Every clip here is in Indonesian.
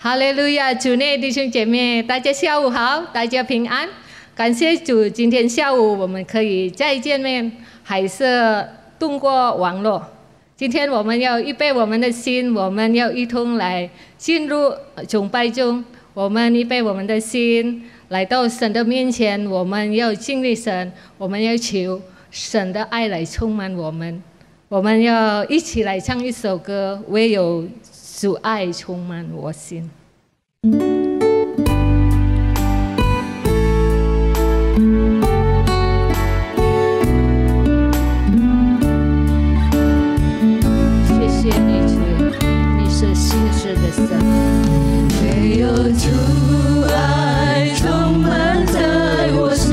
哈利路亚！主内弟兄姐妹，大家下午好，大家平安。感谢主，今天下午我们可以再见面，还是通过网络。今天我们要预备我们的心，我们要一同来进入崇拜中。我们预备我们的心，来到神的面前，我们要经历神，我们要求神的爱来充满我们。我们要一起来唱一首歌，唯有主爱充满我心。谢谢你主，你是信实的神。唯有主爱充满在我心，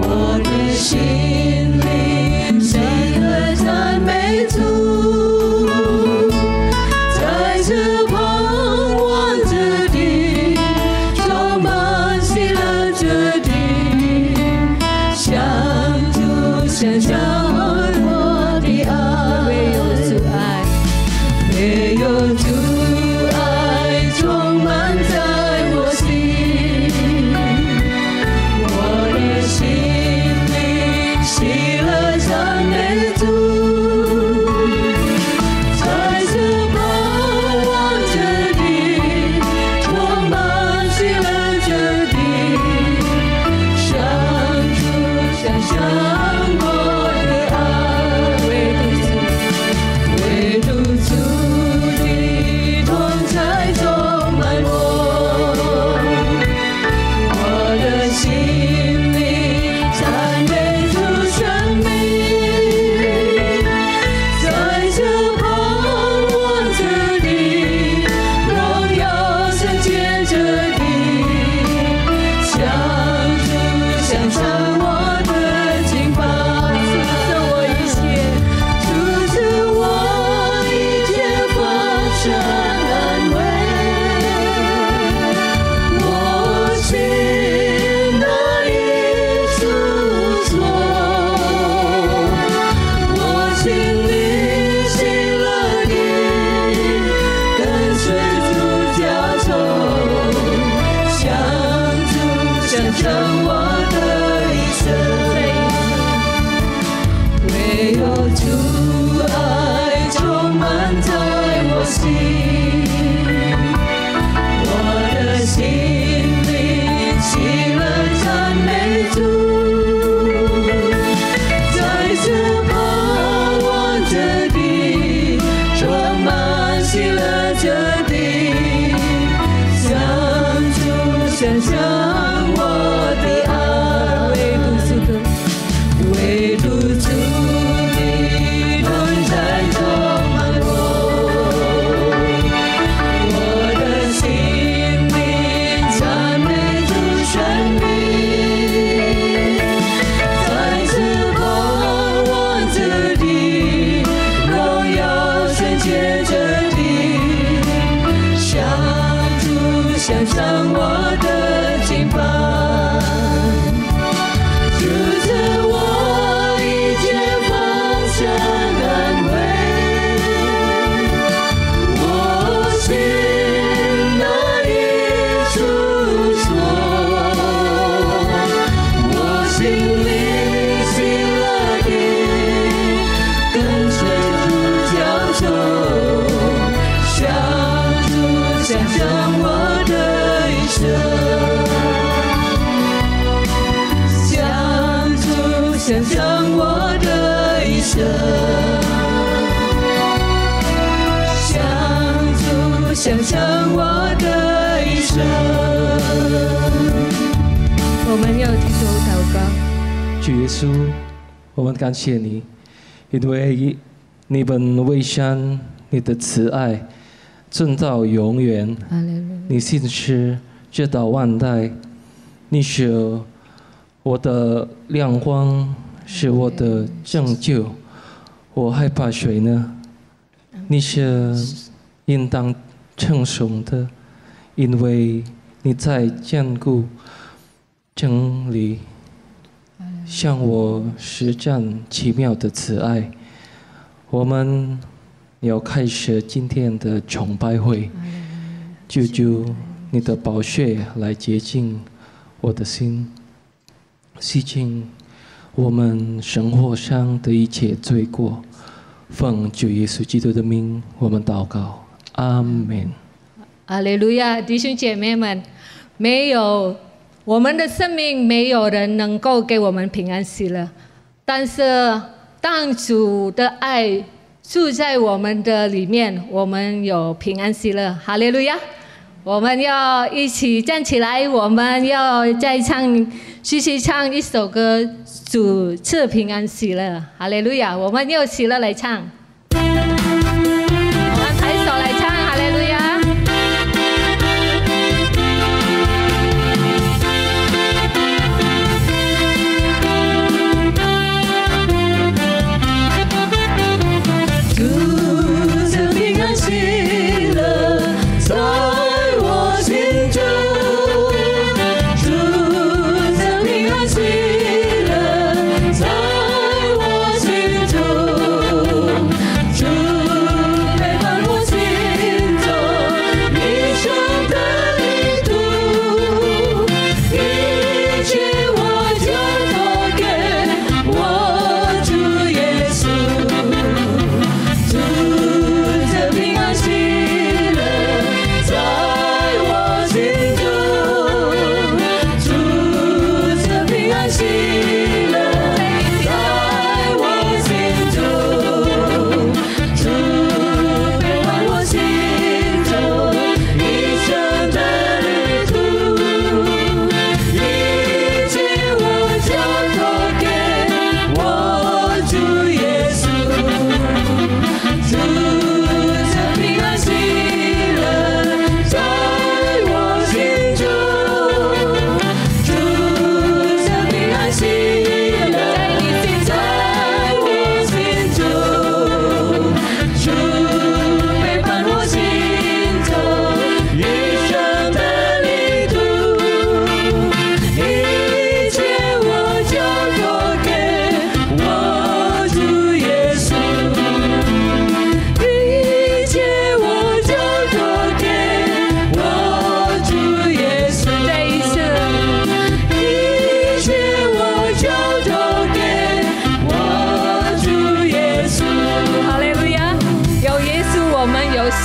我的心里喜乐赞美主。我们感谢你，因为你本为善，你的慈爱正到永远。你信实直到万代，你是我的亮光，是我的拯救。我害怕谁呢？你是应当称颂的，因为你在坚固真理。向我施展奇妙的慈爱，我们你要开始今天的崇拜会，就你的宝血来洁净我的心，洗净我们生活上的一切罪过。奉主耶稣基督的名，我们祷告，阿门。哈利路亚，弟兄姐妹们，没有我们的生命，没有人能够给我们平安喜乐，但是当主的爱住在我们的里面，我们有平安喜乐。哈利路亚！我们要一起站起来，我们要再继续唱一首歌，主赐平安喜乐。哈利路亚！我们用喜乐来唱，我们抬手来唱，哈利路亚！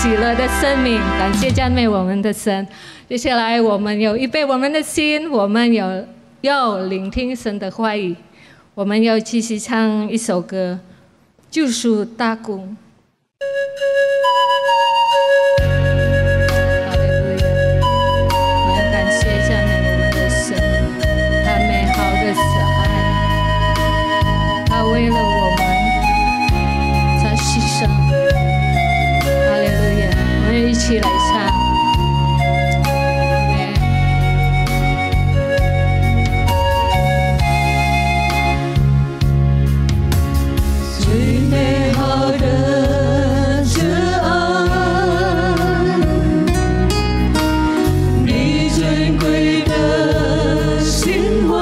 喜乐的生命，感谢赞美我们的神。接下来我们有预备我们的心，我们要聆听神的话语，我们要继续唱一首歌，救赎大功。为了我们在牺牲，哈利路亚！我们一起来唱。最美好的慈爱，你尊贵的心怀。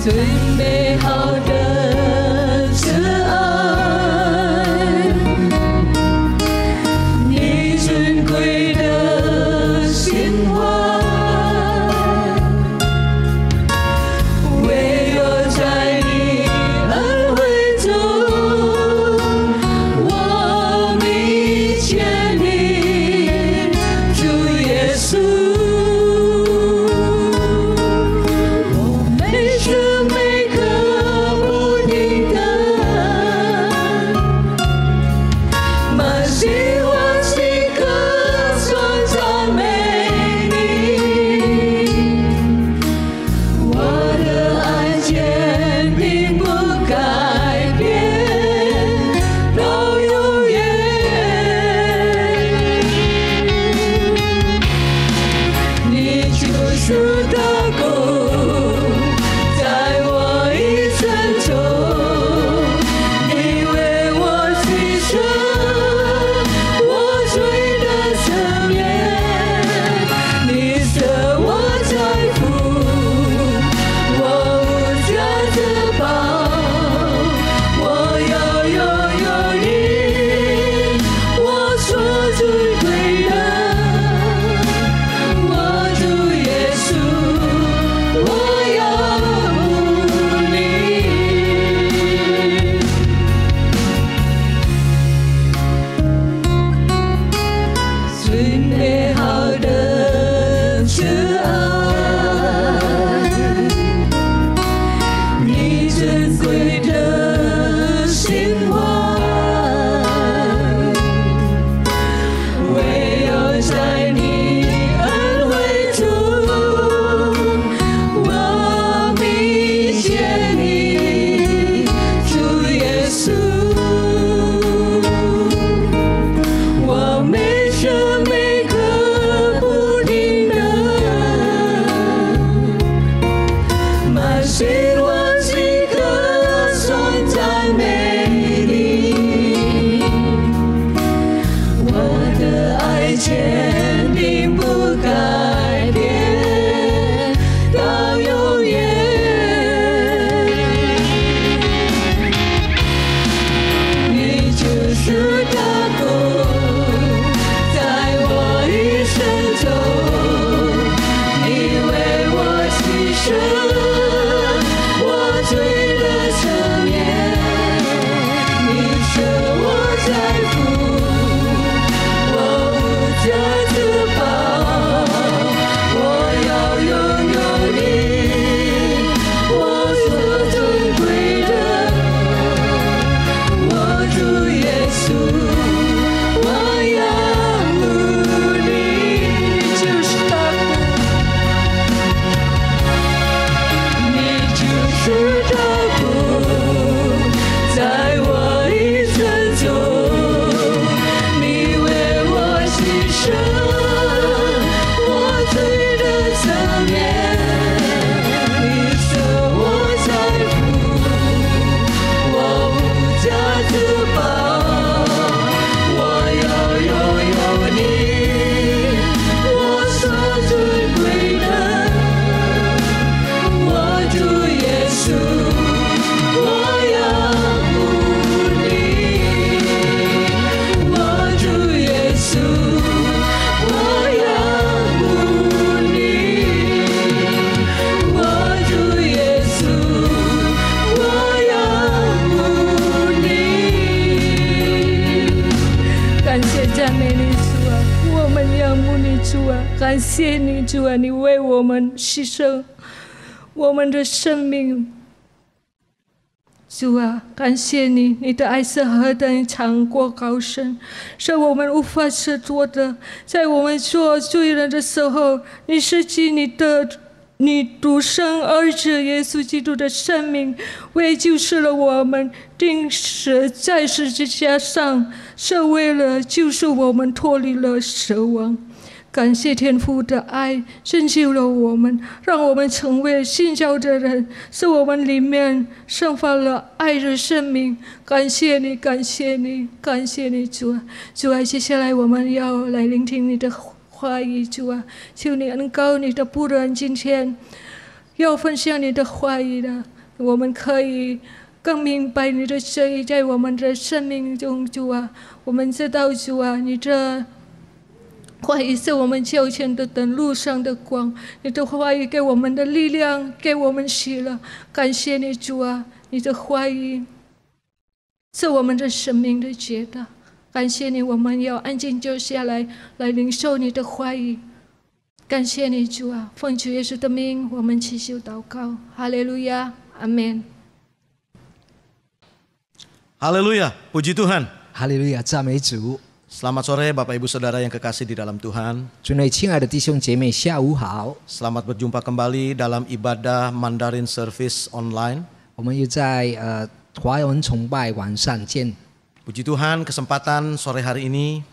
最美好的慈爱，你尊贵的心怀，唯有在你恩惠中，我迷见你，主耶稣。每时每刻不感谢你，主啊，你为我们牺牲我们的生命。主啊，感谢你，你的爱是何等长过高深，是我们无法测度的。在我们做罪人的时候，你舍弃你独生儿子耶稣基督的生命，为救赎了我们，钉死在十字架上，是为了救赎我们脱离了死亡。感谢天父的爱拯救了我们，让我们成为信教的人，使我们里面生发了爱的生命。感谢你，感谢你，感谢你，主啊！主啊，接下来我们要来聆听你的话语，主啊，求你恩膏你的仆人，今天要分享你的话语的，我们可以更明白你的旨意在我们的生命中，主啊，我们知道，主啊，你这话语是我们脚前的灯，路上的光。你的话语给我们的力量，给我们喜乐。感谢你，主啊！你的话语是我们的生命的解答。感谢你，我们要安静坐下来，来领受你的话语。感谢你，主啊！奉主耶稣的名，我们祈求祷告。哈利路亚，阿门。哈利路亚，puji Tuhan。哈利路亚，赞美主。Selamat sore Bapak Ibu Saudara yang kekasih di dalam Tuhan. 尊位亲爱的弟兄姐妹，下午好。Selamat berjumpa kembali dalam ibadah Mandarin Service Online. 我们又在华文崇拜晚上见。Puji Tuhan, kesempatan sore hari ini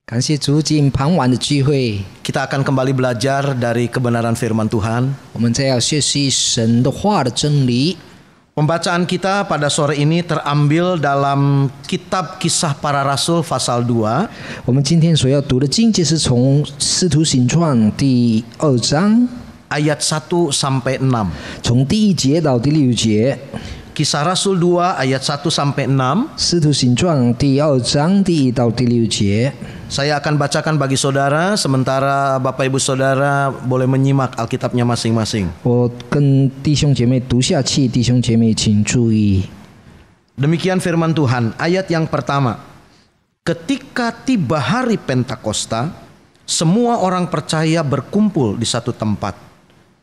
感谢主，今傍晚的聚会， kita akan kembali belajar dari kebenaran firman Tuhan. 我们再要学习神的话的真理。 Pembacaan kita pada sore ini terambil dalam kitab Kisah Para Rasul pasal 2. 我们今天所要读的经节是从《使徒行传》第2章 ayat 1 sampai 6. 从第1节到第6节。 Kisah Rasul 2 ayat 1 sampai 6. 《使徒行传》第2章第1到第6节。 Saya akan bacakan bagi saudara, sementara Bapak Ibu Saudara boleh menyimak Alkitabnya masing-masing. 我跟弟兄姐妹读下去，弟兄姐妹请注意。 Demikian firman Tuhan, ayat yang pertama. Ketika tiba hari Pentakosta, semua orang percaya berkumpul di satu tempat.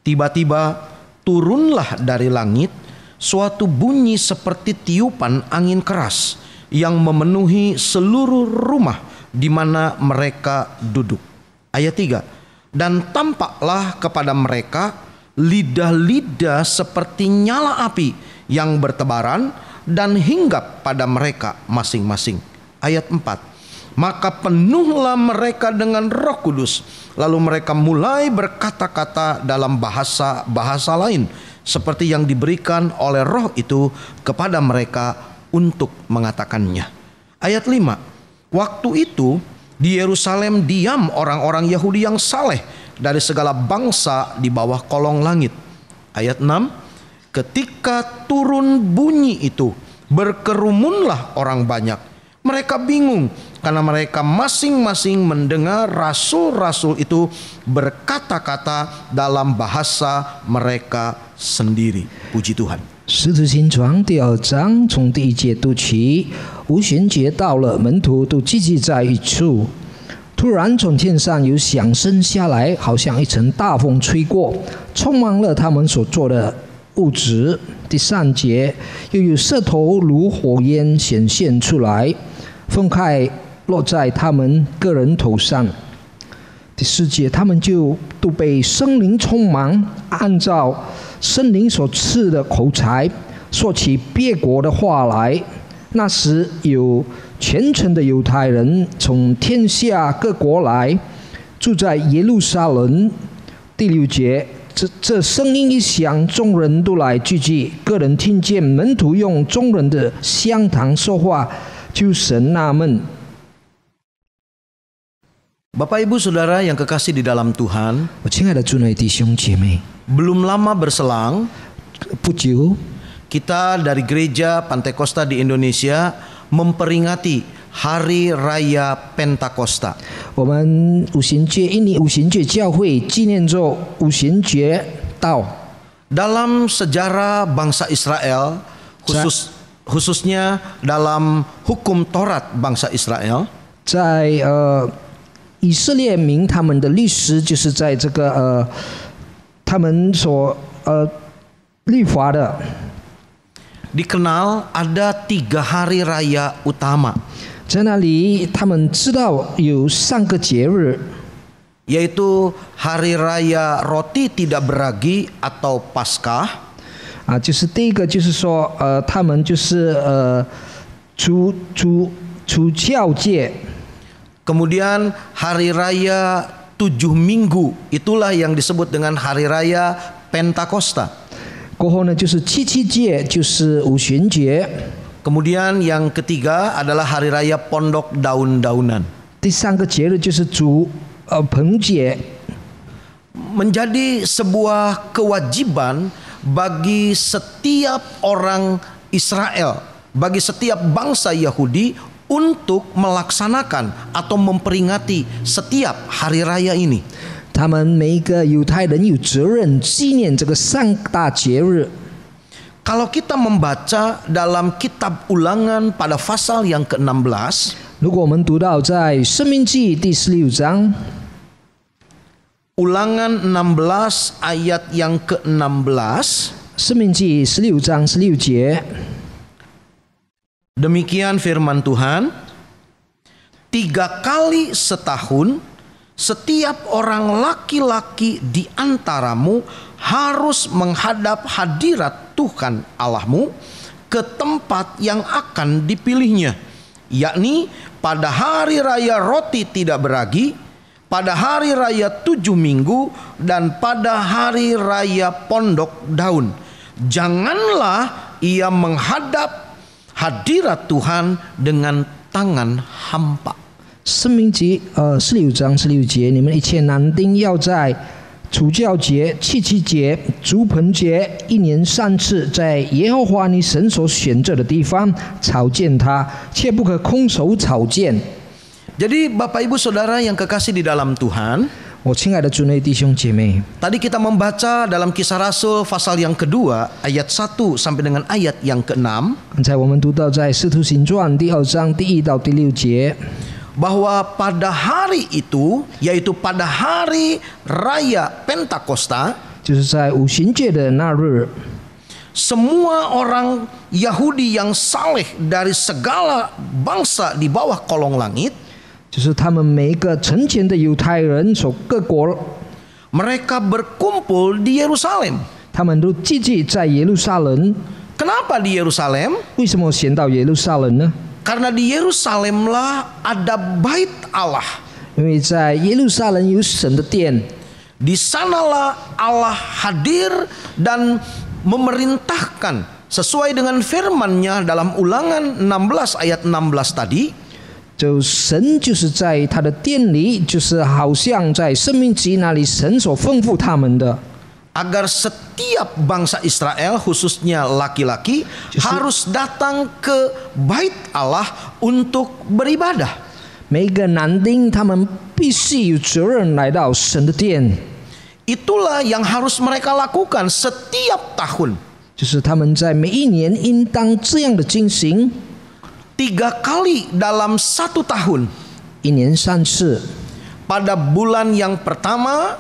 Tiba-tiba turunlah dari langit suatu bunyi seperti tiupan angin keras yang memenuhi seluruh rumah di mana mereka duduk. Ayat 3. Dan tampaklah kepada mereka lidah-lidah seperti nyala api yang bertebaran dan hinggap pada mereka masing-masing. Ayat 4. Maka penuhlah mereka dengan Roh Kudus, lalu mereka mulai berkata-kata dalam bahasa lain seperti yang diberikan oleh Roh itu kepada mereka untuk mengatakannya. Ayat 5. Waktu itu di Yerusalem diam orang-orang Yahudi yang saleh dari segala bangsa di bawah kolong langit. Ayat 6. Ketika turun bunyi itu, berkerumunlah orang banyak. Mereka bingung karena mereka masing-masing mendengar rasul-rasul itu berkata-kata dalam bahasa mereka sendiri. Puji Tuhan. 使徒行传第2章从第1节读起，五旬节到了，门徒都聚集在一处。突然从天上有响声下来，好像一阵大风吹过，充满了他们所做的物质。第3节，又有舌头如火焰显现出来，分开落在他们个人头上。第4节，他们就都被圣灵充满，按照圣灵所赐的口才，说起别国的话来。那时有虔诚的犹太人从天下各国来，住在耶路撒冷。第6节，这声音一响，众人都来聚集。个人听见门徒用众人的乡谈说话，就神纳闷。 Bapak Ibu Saudara yang kekasih di dalam Tuhan, 我亲爱的主内弟兄姐妹， belum lama berselang 不久， kita dari gereja Pantekosta di Indonesia memperingati Hari Raya Pentakosta. 我们印尼五旬节教会纪念着五旬节到。 Dalam sejarah bangsa Israel, khususnya dalam hukum Taurat bangsa Israel, 在以色列民他们的律师就是在这个他们所律法的。Dikenal ada 3 hari raya utama. 在那里，他们知道有3个节日， yaitu hari raya roti tidak beragi atau Paskah. 就是第一个就是说，他们就是除酵节。 Kemudian hari raya 7 minggu, itulah yang disebut dengan hari raya Pentakosta. 过后呢，就是七节，就是五旬节。 Kemudian yang ketiga adalah hari raya Pondok Daun-daunan. 第3个节日就是棚节。 Menjadi sebuah kewajiban bagi setiap orang Israel, bagi setiap bangsa Yahudi untuk melaksanakan atau memperingati setiap hari raya ini. 他们每一个犹太人有责任纪念这个3大节日。 Kalau kita membaca dalam kitab Ulangan pada pasal yang ke-16, 如果我们读到在申命记第16章， Ulangan 16 ayat yang ke-16, 申命记16章16节， demikian firman Tuhan, 3 kali setahun setiap orang laki-laki di antaramu harus menghadap hadirat Tuhan Allahmu ke tempat yang akan dipilihnya, yakni pada hari raya roti tidak beragi, pada hari raya 7 minggu, dan pada hari raya Pondok Daun. Janganlah ia menghadap hadirat Tuhan dengan tangan hampa. 申命记16章16节，你们一切男丁要在除酵节、七七节、竹棚节1年3次，在耶和华你神所选择的地方朝见他，切不可空手朝见。 Jadi Bapak Ibu Saudara yang kekasih di dalam Tuhan, 我亲爱的主内弟兄姐妹， tadi kita membaca dalam Kisah Rasul pasal yang kedua ayat 1 sampai dengan ayat yang ke-6, 刚才我们读到在使徒行传第2章第1到第6节， bahwa pada hari itu, yaitu pada hari raya Pentakosta, 就是在五旬节的那日， semua orang Yahudi yang saleh dari segala bangsa di bawah kolong langit, 就是他们每一个成前的犹太人所各国， mereka berkumpul di Yerusalem. 他们都聚集在耶路撒冷。 Kenapa di Yerusalem? 为什么选到耶路撒冷呢？ Karena di Yerusalemlah ada bait Allah. 因为在耶路撒冷有神的殿， Di sanalah Allah hadir dan memerintahkan sesuai dengan firman-Nya dalam Ulangan 16 ayat 16 tadi. 就神就是在他的殿里，就是好像在生命记那里神所吩咐他们的， Agar setiap bangsa Israel khususnya laki-laki harus datang ke bait Allah untuk beribadah. 每一个男丁他们必须有责任来到神的殿， Itulah yang harus mereka lakukan setiap tahun. 就是他们在每一年应当这样的进行， 3 kali dalam 1 tahun. 1年3次， Pada bulan yang pertama,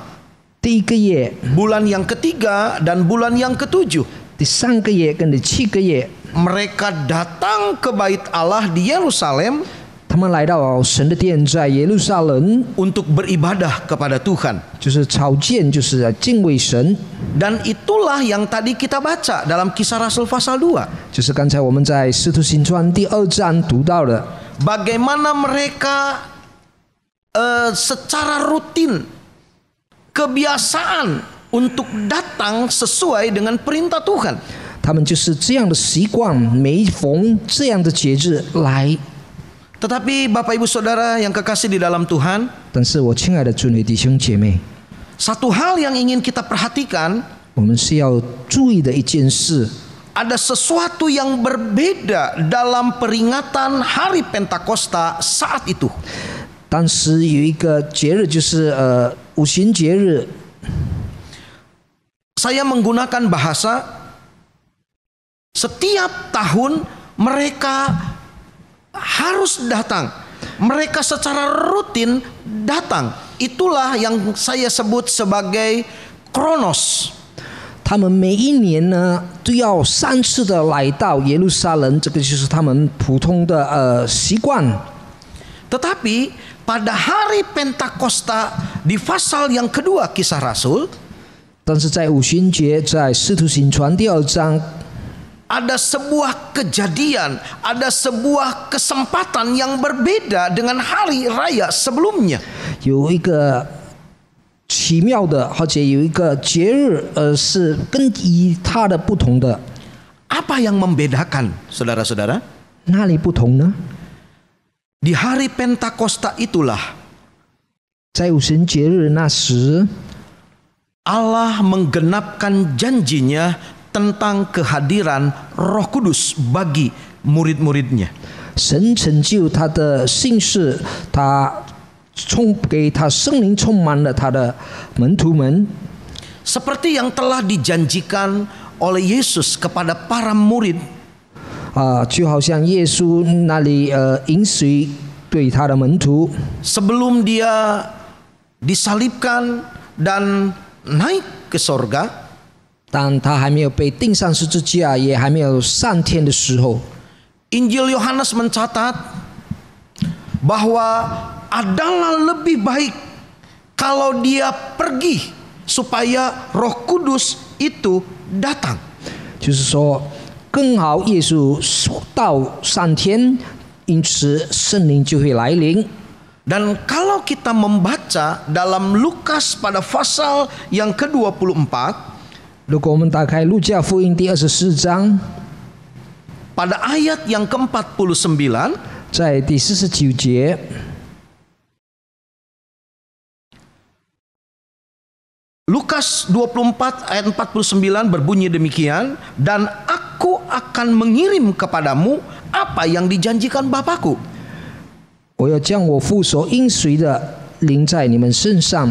第1个月、 bulan yang ketiga, dan bulan yang ke-7. 第3个月跟第7个月， Mereka datang ke bait Allah di Yerusalem 他们来到神的殿，在耶路撒冷， untuk beribadah kepada Tuhan. 就是朝见，就是敬畏神。 Dan itulah yang tadi kita baca dalam Kisah Rasul pasal 2. 就是刚才我们在使徒行传第2章读到的， Bagaimana mereka secara rutin kebiasaan untuk datang sesuai dengan perintah Tuhan. 他们就是这样的习惯，每逢这样的节日来。 Tetapi Bapak Ibu Saudara yang kekasih di dalam Tuhan, 但是我亲爱的主内弟兄姐妹， satu hal yang ingin kita perhatikan, 我们是要注意的一件事， ada sesuatu yang berbeda dalam peringatan hari Pentakosta saat itu. 当时有一个节日，就是五旬节日。 Saya menggunakan bahasa setiap tahun mereka harus datang mereka secara rutin datang. Itulah yang saya sebut sebagai kronos. 他们每一年呢都要3次的来到耶路撒冷，这个就是他们普通的习惯。 Tetapi pada hari Pentakosta di pasal yang kedua Kisah Rasul, 但是在五旬节，在使徒行传第2章， ada sebuah kejadian, ada sebuah kesempatan yang berbeda dengan hari raya sebelumnya. 有一个奇妙的，而且有一个节日，是跟它的不同的。 Apa yang membedakan, saudara-saudara? 哪里不同呢？ Di hari Pentakosta itulah 在五旬节日那时， Allah menggenapkan janjinya tentang kehadiran Roh Kudus bagi murid-muridnya. 神成就他的信誓，他给他圣灵充满了他的门徒们， Seperti yang telah dijanjikan oleh Yesus kepada para murid 就好像耶稣那里应许对他的门徒， sebelum dia disalibkan dan naik ke sorga. 当他还没有被钉上十字架，也还没有上天的时候， Injil Yohanes mencatat bahwa adalah lebih baik kalau dia pergi supaya Roh Kudus itu datang. 就是说更好，耶稣到上天，因此圣灵就会来临。 Dan kalau kita membaca dalam Lukas pada pasal yang ke-24, 如果我们打开路加福音第24章， pada ayat yang ke-49, 在第49节， Lukas 24 ayat 49 berbunyi demikian, dan aku akan mengirim kepadamu apa yang dijanjikan Bapakku. 我要将我父所应许的临在你们身上，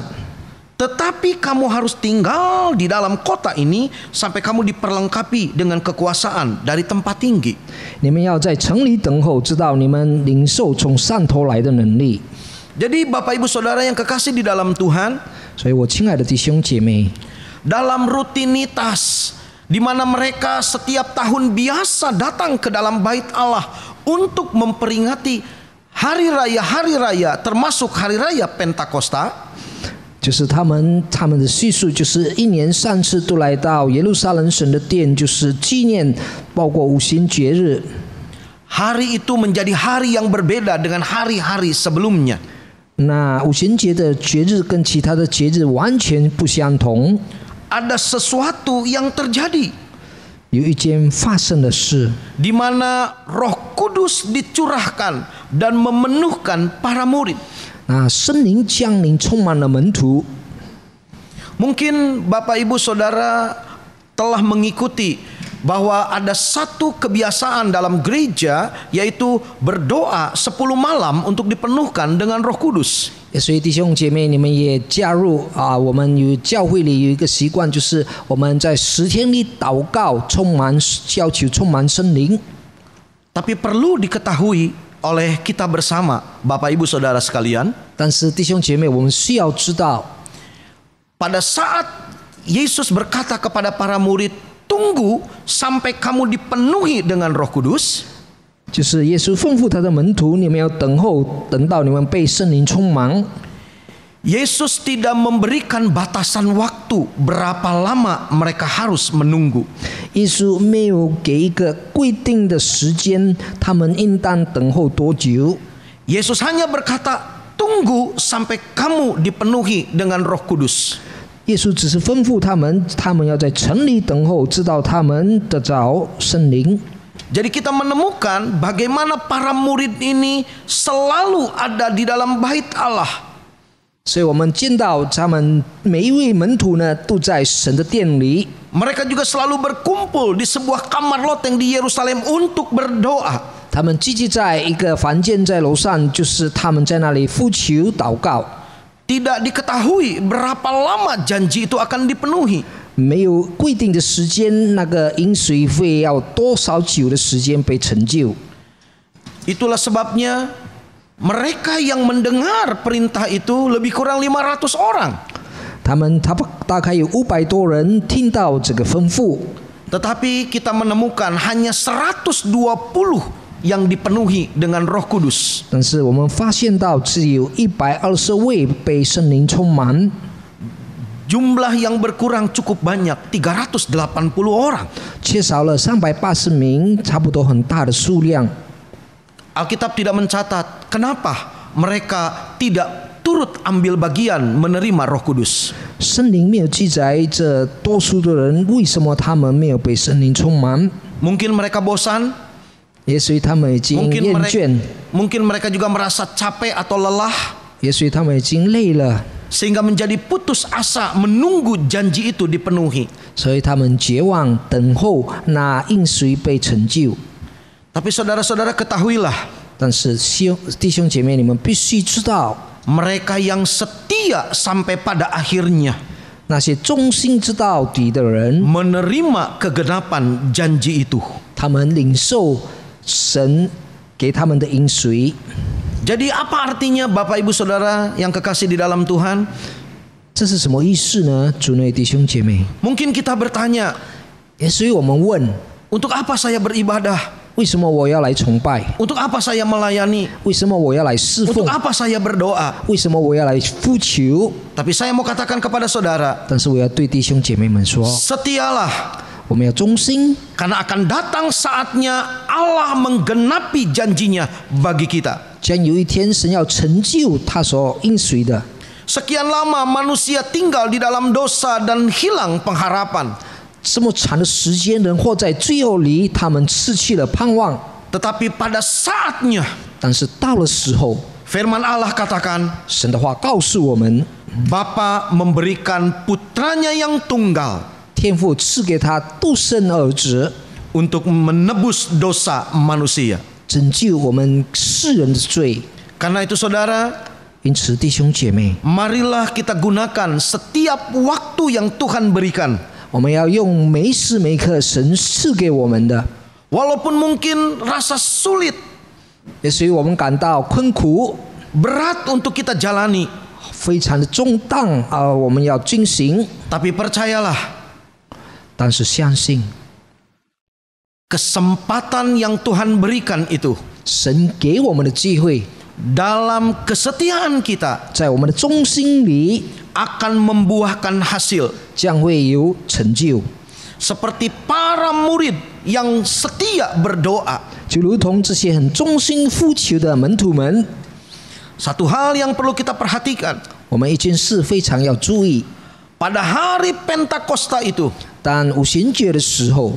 Tetapi kamu harus tinggal di dalam kota ini sampai kamu diperlengkapi dengan kekuasaan dari tempat tinggi. 你们要在城里等候，直到你们领受从上头来的能力。 Jadi Bapak Ibu Saudara yang kekasih di dalam Tuhan, 所以我亲爱的弟兄姐妹， dalam rutinitas di mana mereka setiap tahun biasa datang ke dalam bait Allah untuk memperingati hari raya termasuk hari raya Pentakosta, 就是他们的叙述，就是一年3次都来到耶路撒冷神的殿，就是纪念包括五旬节日。 hari itu menjadi hari yang berbeda dengan hari-hari sebelumnya. 那五旬节的节日跟其他的节日完全不相同， Ada sesuatu yang terjadi 有一件发生的事， di mana Roh Kudus dicurahkan dan memenuhkan para murid. 那圣灵降临充满了门徒。 Mungkin Bapak Ibu Saudara telah mengikuti bahwa ada satu kebiasaan dalam gereja, yaitu berdoa 10 malam untuk dipenuhkan dengan Roh Kudus. 所以弟兄姐妹，你们也加入我们有教会里有一个习惯，就是我们在10天里祷告，要求充满圣灵。 Tapi perlu diketahui oleh kita bersama, Bapak Ibu Saudara sekalian, 但是弟兄姐妹，我们需要知道， pada saat Yesus berkata kepada para murid, tunggu sampai kamu dipenuhi dengan Roh Kudus, 就是耶稣吩咐他的门徒，你们要等候，等到你们被圣灵充满。 Yesus tidak memberikan batasan waktu berapa lama mereka harus menunggu. 耶稣没有给一个规定的时间，他们应当等候多久。 Yesus hanya berkata, tunggu sampai kamu dipenuhi dengan Roh Kudus. 耶稣只是吩咐他们要在城里等候，直到他们得着圣灵。 Jadi kita menemukan bagaimana para murid ini selalu ada di dalam bait Allah. 所以我们见到他们每一位门徒呢，都在神的殿里。 Mereka juga selalu berkumpul di sebuah kamar loteng di Yerusalem untuk berdoa. 他们聚集在一个房间在楼上，就是他们在那里呼求祷告。 Tidak diketahui berapa lama janji itu akan dipenuhi. 没有规定的时间，那个应许会要多少久的时间被成就？ Itulah sebabnya mereka yang mendengar perintah itu lebih kurang 500 orang. 他们大概有500多人听到这个吩咐， Tetapi kita menemukan hanya 120 yang dipenuhi dengan Roh Kudus. 但是我们发现到只有120位被圣灵充满， Jumlah yang berkurang cukup banyak, 380 orang. 缺少了380名，差不多很大的数量。 Alkitab tidak mencatat kenapa mereka tidak turut ambil bagian menerima Roh Kudus. 圣灵没有记载这多数的人为什么他们没有被圣灵充满， Mungkin mereka bosan, 也许他们已经厌倦， mungkin mereka juga merasa capek atau lelah, 也许他们已经累了， sehingga menjadi putus asa menunggu janji itu dipenuhi. 所以他们绝望等候那应许被成就。 Tapi saudara-saudara ketahuilah, 但是弟兄姐妹，你们必须知道， mereka yang setia sampai pada akhirnya 那些忠心直到底的人， menerima kegenapan janji itu. 他们领受神给他们的应许。 Jadi apa artinya Bapak Ibu Saudara yang kekasih di dalam Tuhan? 这是什么意思呢？主内弟兄姐妹， Mungkin kita bertanya, 也许我们问， untuk apa saya beribadah? 为什么我要来崇拜？ Untuk apa saya melayani? 为什么我要来侍 Untuk 奉？ apa saya berdoa? 为什么我要来呼求？ Tapi saya mau katakan kepada saudara, 但是我要对弟兄姐妹们说， setialah, 我们要忠心， karena akan datang saatnya Allah menggenapi janjinya bagi kita. 将有一天神要成就他所应许的。 Sekian lama manusia tinggal di dalam dosa dan hilang pengharapan. 这么长的时间，人活在罪恶里，他们失去了盼望。 Tetapi pada saatnya, 但是到了时候， firman Allah katakan, 神的话告诉我们， Bapa memberikan putranya yang tunggal 天父赐给他独生儿子， untuk menebus dosa manusia. 拯救我们世人的罪。 Karena itu saudara, 因此，弟兄姐妹， marilah kita gunakan setiap waktu yang Tuhan berikan. 我们要用每时每刻神赐给我们的， Walaupun mungkin rasa sulit, 也许我们感到困苦， berat untuk kita jalani, 非常的重担我们要进行。 tapi percayalah, 但是相信 kesempatan yang Tuhan berikan itu 神给我们的机会， dalam kesetiaan kita 在我们的忠心里 akan membuahkan hasil. 将会有成就， Seperti para murid yang setia berdoa. 就如同这些很忠心呼求的门徒们。 Satu hal yang perlu kita perhatikan, 我们一件事非常要注意， pada hari Pentakosta itu 当五旬节的时候，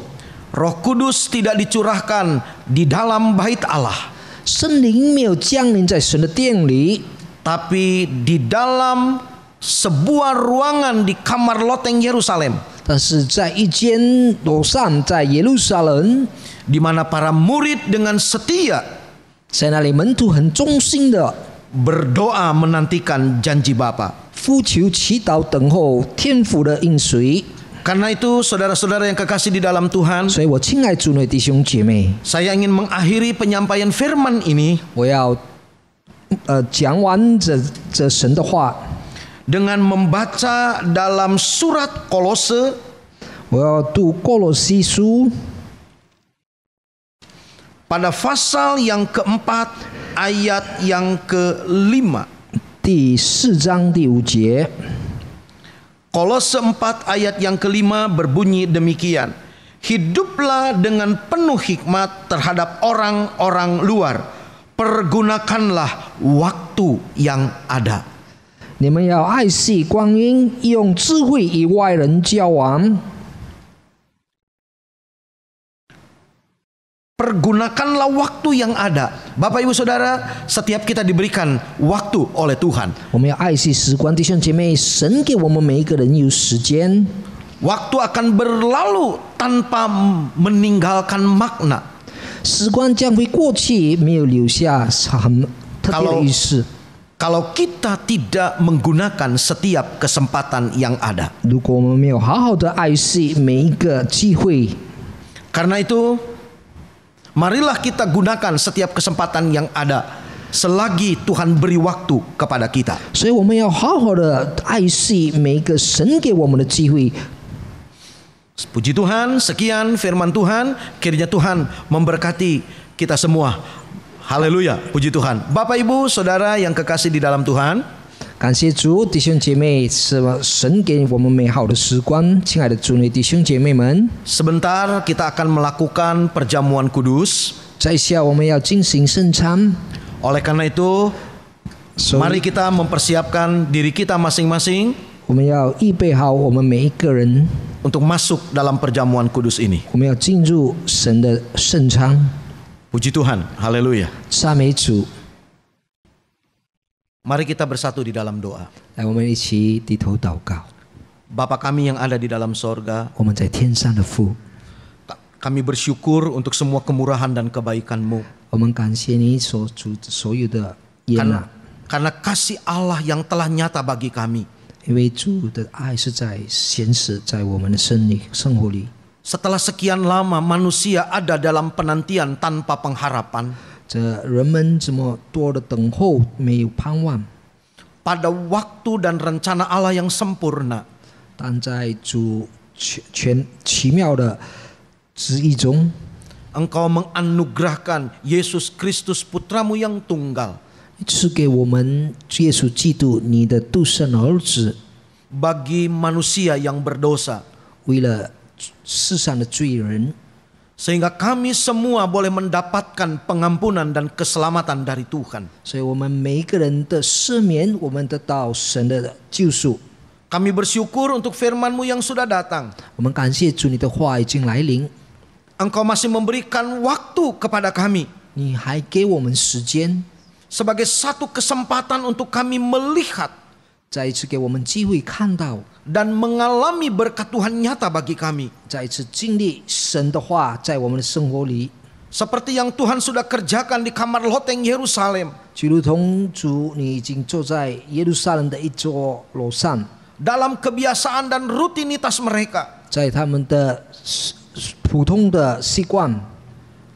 Roh Kudus tidak dicurahkan di dalam bait Allah, 圣灵没有降临在神的殿里， tapi di dalam sebuah ruangan di kamar loteng Yerusalem, 但是在一间楼上，在耶路撒冷， di mana para murid dengan setia 在那里门徒很忠心的 berdoa menantikan janji Bapa. 呼求、祈祷、等候天父的应许。 Karena itu saudara-saudara yang kekasih di dalam Tuhan, 所以我亲爱主内弟兄姐妹， saya ingin mengakhiri penyampaian firman ini 我要讲完这神的话， dengan membaca dalam surat Kolose 我要读哥罗西书 pada pasal yang keempat ayat yang kelima. 第4章第5节。 Kolose 4 ayat yang kelima berbunyi demikian. Hiduplah dengan penuh hikmat terhadap orang-orang luar. Pergunakanlah waktu yang ada. 你们要爱惜光阴，用智慧与外人交往。 Pergunakanlah waktu yang ada. Bapak Ibu Saudara, setiap kita diberikan waktu oleh Tuhan. 我们要爱惜时光，弟兄姐妹，神给我们每一个人有时间， Waktu akan berlalu tanpa meninggalkan makna. 时光将会过去，没有留下很特别的意思。 Kalau kita tidak menggunakan setiap kesempatan yang ada. 如果我们没有好好的爱惜每一个机会， Karena itu, marilah kita gunakan setiap kesempatan yang ada. selagi Tuhan beri waktu kepada kita. 所以我们要好好的爱惜每一个神给我们的机会。 Puji Tuhan, sekian firman Tuhan. Kiranya Tuhan memberkati kita semua. Haleluya, puji Tuhan. Bapak Ibu Saudara yang kekasih di dalam Tuhan, 感谢主，弟兄姐妹，是神给我们美好的时光。亲爱的主内弟兄姐妹们， sebentar kita akan melakukan perjamuan kudus. 在下我们要进行圣餐， Oleh karena itu, 所 mari 以 kita mempersiapkan diri kita masing-masing 我们要预备好我们每一个人， untuk masuk dalam perjamuan kudus ini. 我们要进入神的圣餐。 Puji Tuhan, haleluya. 赞美主， Mari kita bersatu di dalam doa. 来，我们一起低头祷告。 Bapa kami yang ada di dalam sorga, 我们在天上的父， kami bersyukur untuk semua kemurahan dan kebaikan-Mu. 我们感谢你所有的悦纳， Karena kasih Allah yang telah nyata bagi kami. 因为主的爱是在显示在我们的生活里。 Setelah sekian lama manusia ada dalam penantian tanpa pengharapan, 这人们这么多的等候，没有盼望， pada waktu dan rencana Allah yang sempurna, 但在主奇妙的旨意中， Engkau menganugerahkan Yesus Kristus Putramu yang tunggal 赐给我们耶稣基督你的独生儿子， bagi manusia yang berdosa, 为了世上的罪人， sehingga kami semua boleh mendapatkan pengampunan dan keselamatan dari Tuhan. 所以我们每一个人的赦免，我们得到神的救赎。 Kami bersyukur untuk firman-Mu yang sudah datang. 我们感谢主，你的话已经来临， Engkau masih memberikan waktu kepada kami 你还给我们时间， sebagai satu kesempatan untuk kami melihat 再一次给我们机会看到， dan mengalami berkat Tuhan nyata bagi kami. 再一次经历神的话在我们的生活里， Seperti yang Tuhan sudah kerjakan di kamar loteng Yerusalem. 就如同主，你已经坐在耶路撒冷的一座楼上， Dalam kebiasaan dan rutinitas mereka, 在他们的普通的习惯，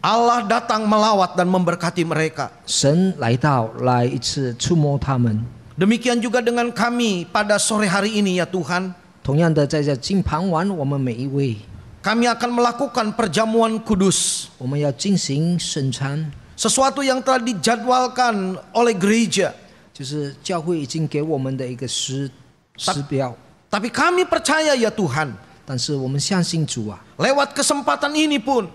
Allah datang melawat dan memberkati mereka. 神来到，来一次触摸他们。 Demikian juga dengan kami pada sore hari ini ya Tuhan. 同样的，在这今傍晚，我们每一位， Kami akan melakukan perjamuan kudus. 我们要进行圣餐， Sesuatu yang telah dijadwalkan oleh gereja. 就是教会已经给我们的一个时标。 Tapi kami percaya ya Tuhan, 但是我们相信主啊， lewat kesempatan ini pun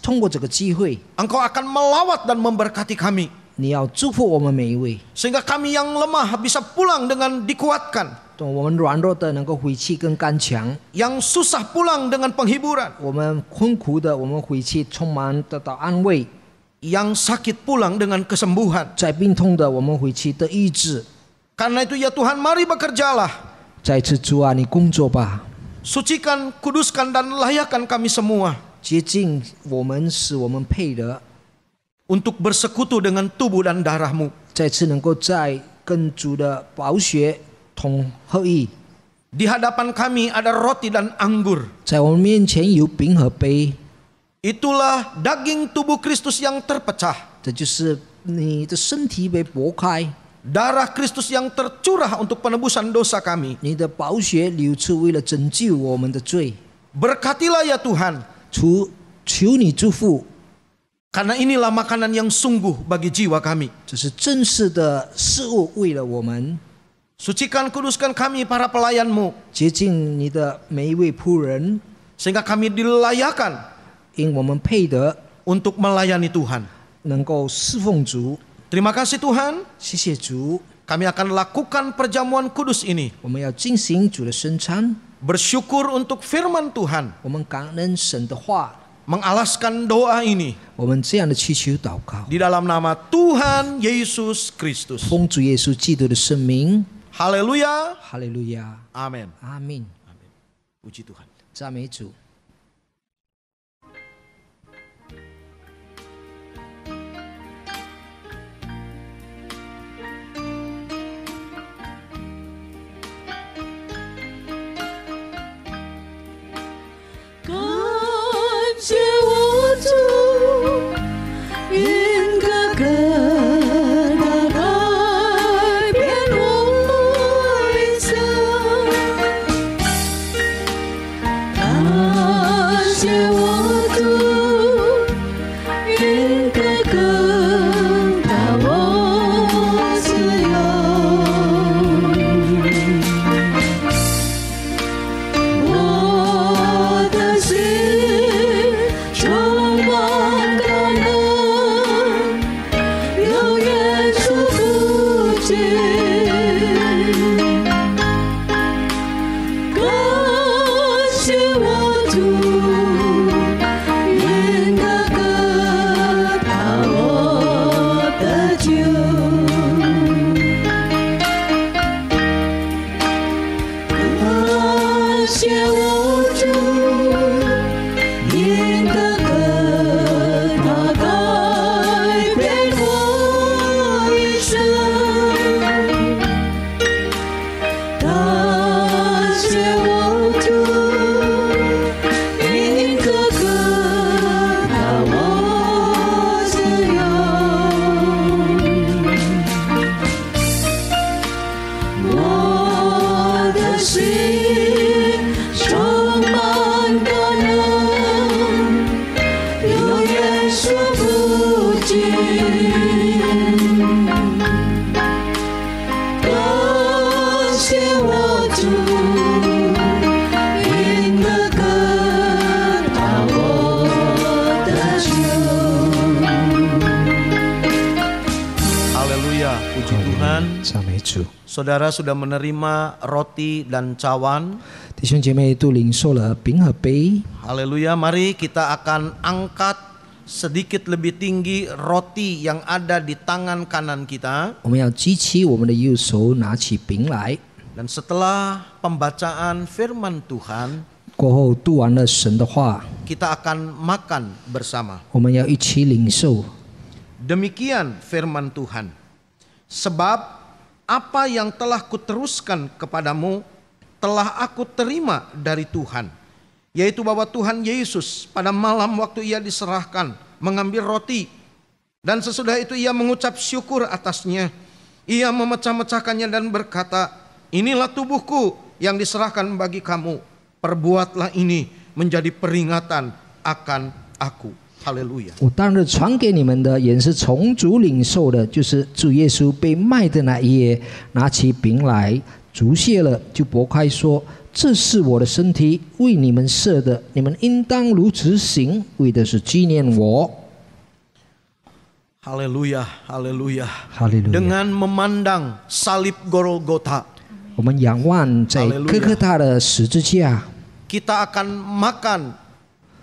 通过这个机会， Engkau akan melawat dan memberkati kami. 你要祝福我们每一位， Sehingga kami yang lemah bisa pulang dengan dikuatkan. 等我们软弱的能够回去更刚强， Yang susah pulang dengan penghiburan. 我们困苦的我们回去充满得到安慰， Yang sakit pulang dengan kesembuhan. 在病痛的我们回去得医治。 Karena itu ya Tuhan, mari bekerjalah. 再次主啊，你工作吧， Sucikan, kuduskan dan layakkan kami semua 洁净我们，使我们配得， untuk bersekutu dengan tubuh dan darah-Mu. 再次能够在跟主的宝血同合一。 Di hadapan kami ada roti dan anggur. 在我们面前有饼和杯， Itulah daging tubuh Kristus yang terpecah. 这就是你的身体被剥开， Darah Kristus yang tercurah untuk penebusan dosa kami. 你的宝血流出，为了拯救我们的罪。 Berkatilah ya Tuhan. 求你祝福， Karena inilah makanan yang sungguh bagi jiwa kami. 这是正式的事物，为了我们 Sucikan, kuduskan kami para pelayan-Mu. 洁净你的每一位仆人， Sehingga kami dilayakan 因我们配得 untuk melayani Tuhan. 能够侍奉主。 Terima kasih Tuhan. 谢谢主， Kami akan lakukan perjamuan kudus ini. 我们要进行主的圣餐， Bersyukur untuk firman Tuhan. 我们感恩神的话， Mengalaskan doa ini 我们这样的祈求祷告， di dalam nama Tuhan Yesus Kristus. 奉主耶稣基督的圣名， Haleluya. 哈利路亚， Amin. 阿门， Puji Tuhan. 赞美主。感谢我主，因个说不尽。感谢我主，因了更大我的救。 Haleluya, puji Tuhan. 赞美主。 Saudara sudah menerima roti dan cawan. 弟兄姐妹都领受了饼和杯， Haleluya, mari kita akan angkat sedikit lebih tinggi roti yang ada di tangan kanan kita. 我们要举起我们的右手，拿起饼来。 Dan setelah pembacaan firman Tuhan, 过后读完了神的话， kita akan makan bersama. 我们要一起领受。 Demikian firman Tuhan. Sebab apa yang telah kuteruskan kepadamu telah aku terima dari Tuhan, yaitu bahwa Tuhan Yesus pada malam waktu ia diserahkan mengambil roti, dan sesudah itu ia mengucap syukur atasnya. Ia memecah-mecahkannya dan berkata, inilah tubuhku yang diserahkan bagi kamu. Perbuatlah ini menjadi peringatan akan aku. Haleluya. 我当日传给你们的，也是从主领受的，就是主耶稣被卖的那一夜，拿起饼来，祝谢了，就擘开说：“这是我的身体，为你们设的，你们应当如此行，为的是纪念我。” Haleluya, haleluya. 哈利路亚！ Dengan memandang salib Golgota, 我们仰望在哥哥大的十字架， kita akan makan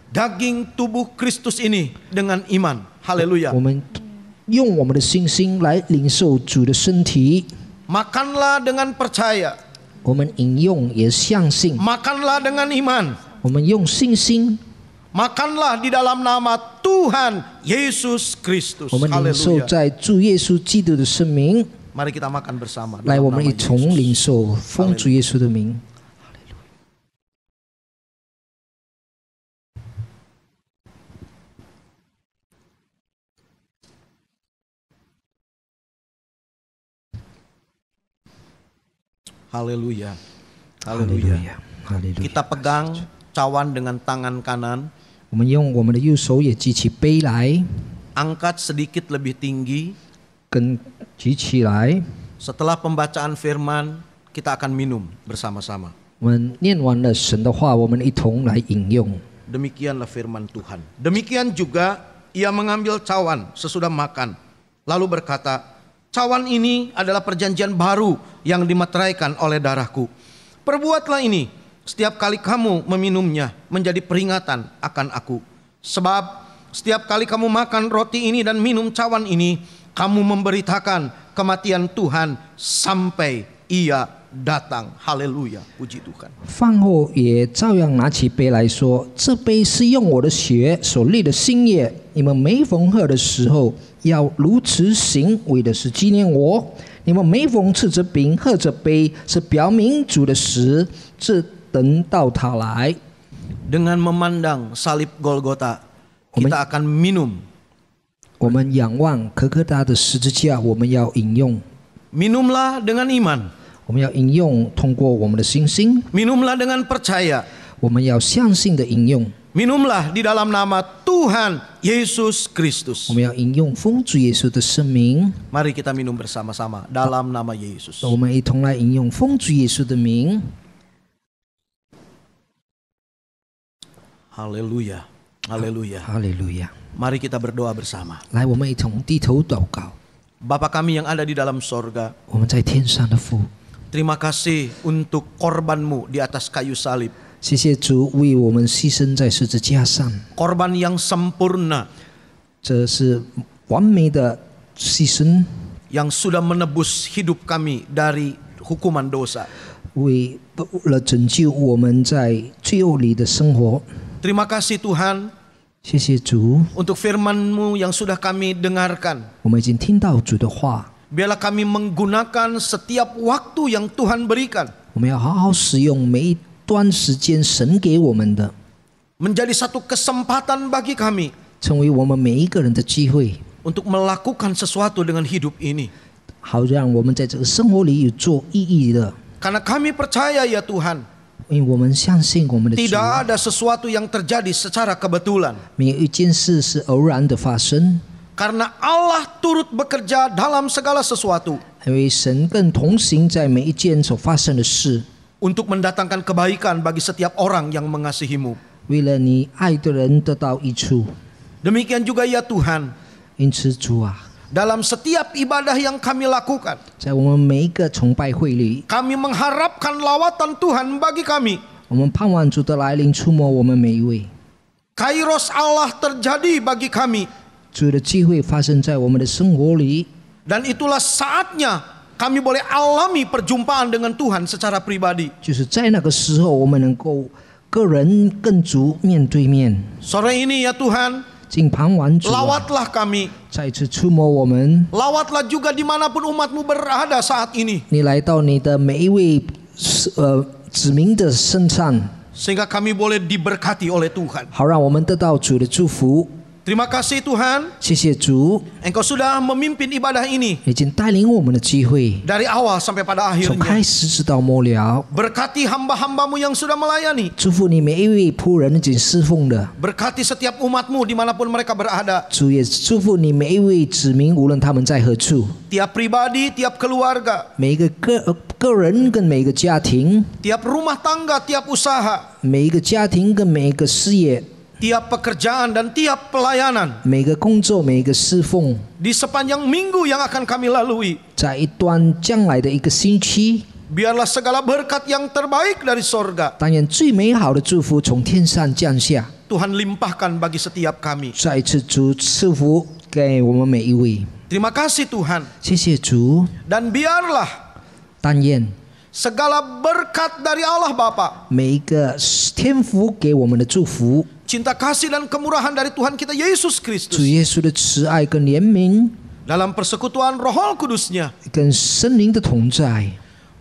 daging tubuh Kristus ini dengan iman. Haleluya. 我们用我们的信心来领受主的身体。 Makanlah dengan percaya. 我们饮用也相信， Makanlah dengan iman. 我们用信心， Makanlah di dalam nama Tuhan Yesus Kristus. 我们领受 Haleluya. 在主耶稣基督的圣名。 Mari kita makan bersama. 来， dalam 我们 nama 一同 Yesus. 领受，奉主耶稣的名。 Haleluya. Haleluya. 哈利路亚！ Kita pegang cawan dengan tangan kanan. 我们用我们的右手也举起杯来， Angkat sedikit lebih tinggi. 跟举起来。 Setelah pembacaan firman, kita akan minum bersama-sama. 我们念完了神的话，我们一同来饮用。 Demikianlah firman Tuhan. Demikian juga ia mengambil cawan sesudah makan, lalu berkata, cawan ini adalah perjanjian baru yang dimeteraikan oleh darahku. Perbuatlah ini setiap kali kamu meminumnya menjadi peringatan akan aku. Sebab setiap kali kamu makan roti ini dan minum cawan ini, kamu memberitakan kematian Tuhan sampai ia datang. Haleluya, puji Tuhan. 饭后也照样拿起杯来说：“这杯是用我的血所立的新约，你们每逢喝的时候，要如此行，为的是纪念我。你们每逢吃着饼、喝着杯，是表明主的死，这等到他来。” Dengan memandang salib Golgota, kita akan minum. 我们仰望可可大的十字架，我们要饮用， Minumlah dengan iman. 我们要饮用，通过我们的信心， Minumlah dengan percaya. 我们要相信的饮用， Minumlah di dalam nama Tuhan Yesus Kristus. 我们要饮用奉主耶稣的圣名。 Mari kita minum bersama-sama dalam nama Yesus. 我们一同来饮用奉主耶稣的名。 Haleluya. Haleluya. 哈利路亚！ Mari kita berdoa bersama. 来，我们一同低头祷告。 Bapa kami yang ada di dalam sorga, 我们在天上的父， terima kasih untuk korban-Mu di atas kayu salib. 谢谢主为我们牺牲在十字架上， Korban yang sempurna 这是完美的牺牲， yang sudah menebus hidup kami dari hukuman dosa. 为了拯救我们在罪恶里的生活。 Terima kasih Tuhan 谢谢主， untuk firman-Mu yang sudah kami dengarkan. 我们已经听到主的话， Biarlah kami menggunakan setiap waktu yang Tuhan berikan 我们要好好使用每一段时间神给我们的， menjadi satu kesempatan bagi kami 成为我们每一个人的机会， untuk melakukan sesuatu dengan hidup ini. 好让我们在这个生活里有做意义的。 Karena kami percaya ya Tuhan, 因为我们相信我们的主， Tidak ada sesuatu yang terjadi secara kebetulan. 没有一件事是偶然的发生， Karena Allah turut bekerja dalam segala sesuatu 因为神更同行在每一件所发生的事， untuk mendatangkan kebaikan bagi setiap orang yang mengasihimu. 为了你爱的人得到益处。 Demikian juga ya Tuhan, 因此主啊， dalam setiap ibadah yang kami lakukan, 在我们每一个崇拜会里， kami mengharapkan lawatan Tuhan bagi kami. 我们盼望主的来临触摸我们每一位， Kairos Allah terjadi bagi kami. 主的机会发生在我们的生活里， Dan itulah saatnya kami boleh alami perjumpaan dengan Tuhan secara pribadi. 就是在那个时候，我们能够个人跟主面对面。 Sore ini ya Tuhan, 敬盼望主啊， lawatlah kami. 再一次触摸我们， Lawatlah juga dimanapun umatmu berada saat ini. 你来到你的每一位子民的身上， Sehingga kami boleh diberkati oleh Tuhan. 好让我们得到主的祝福。 Terima kasih Tuhan, 谢谢主， Engkau sudah memimpin ibadah ini 已经带领我们的机会， dari awal sampai pada 从 akhirnya. 开始直到末了。 Berkati hamba-hambamu yang sudah melayani. 祝福你每一位仆人已经侍奉的， Berkati setiap umatmu dimanapun mereka berada. 主也祝福你每一位子民，无论他们在何处， Tiap pribadi, tiap keluarga, 每一个个人跟每一个家庭， tiap rumah tangga, tiap usaha, 每一个家庭跟每一个事业， tiap pekerjaan dan tiap pelayanan 每个工作，每一个侍奉， di sepanjang minggu yang akan kami lalui. 在一段将来的一个星期， Biarlah segala berkat yang terbaik dari sorga 当然最美好的祝福从天上降下， Tuhan limpahkan bagi setiap kami. 再一次主赐福给我们每一位。 Terima kasih Tuhan. 谢谢主， Dan biarlah 但愿 segala berkat dari Allah Bapa, 每一个天父给我们的祝福， cinta kasih dan kemurahan dari Tuhan kita Yesus 主 Kristus, 耶稣的慈爱跟怜悯， dalam persekutuan Roh Kudus-Nya 跟圣灵的同在，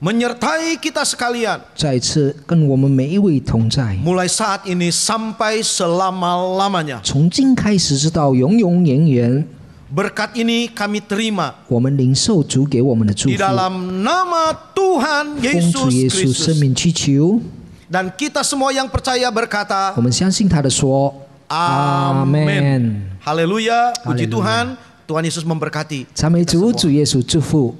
menyertai kita sekalian 再一次跟我们每一位同在， mulai saat ini sampai selama-lamanya. 从今开始直到永永远远， Berkat ini kami terima 我们领受主给我们的祝 di 福。 dalam nama Tuhan 奉主 Yesus 耶稣生 Kristus. 命祈求， Dan kita semua yang percaya berkata 我们相信他的说，阿 Amin. 门。 Haleluya, puji Haleluya. Tuhan. Tuhan Yesus memberkati. 赞美主，主耶稣祝福。